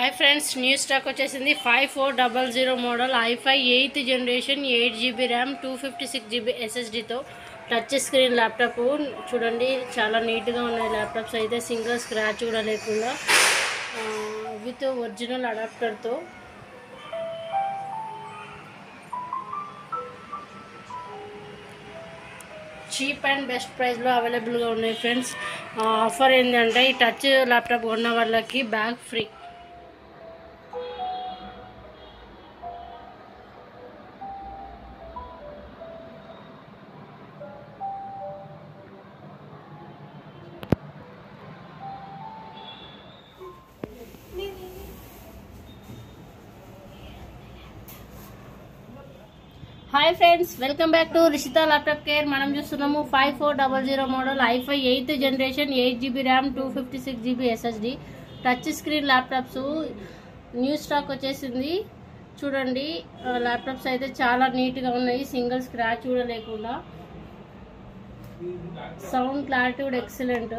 Hi friends, new stock వచ్చేసింది 5400 model i5 8th generation 8GB RAM 256GB SSDతో touch screen laptop. చూడండి, చాలా నీట్గా ఉన్నాయి ల్యాప్టాప్స్ అయితే, సింగిల్ స్క్రాచ్ కూడా లేకుండా విత్ ఒరిజినల్ అడాప్టర్తో. చీప్ అండ్ బెస్ట్ ప్రైస్లో అవైలబుల్గా ఉన్నాయి ఫ్రెండ్స్. ఆఫర్ ఏంటంటే ఈ టచ్ ల్యాప్టాప్ కొన్న వాళ్ళకి bag free. Hi friends, welcome back to Rishita laptop care. మనం చూస్తున్నాము 5400 model i5 8th generation 8GB RAM 256GB SSD touch screen laptops. New stock వచ్చేసింది. చూడండి, ల్యాప్టాప్స్ అయితే చాలా నీట్గా ఉన్నాయి, సింగిల్ స్క్రాచ్ కూడా లేకుండా. సౌండ్ క్లారిటీ కూడా ఎక్సలెంట్.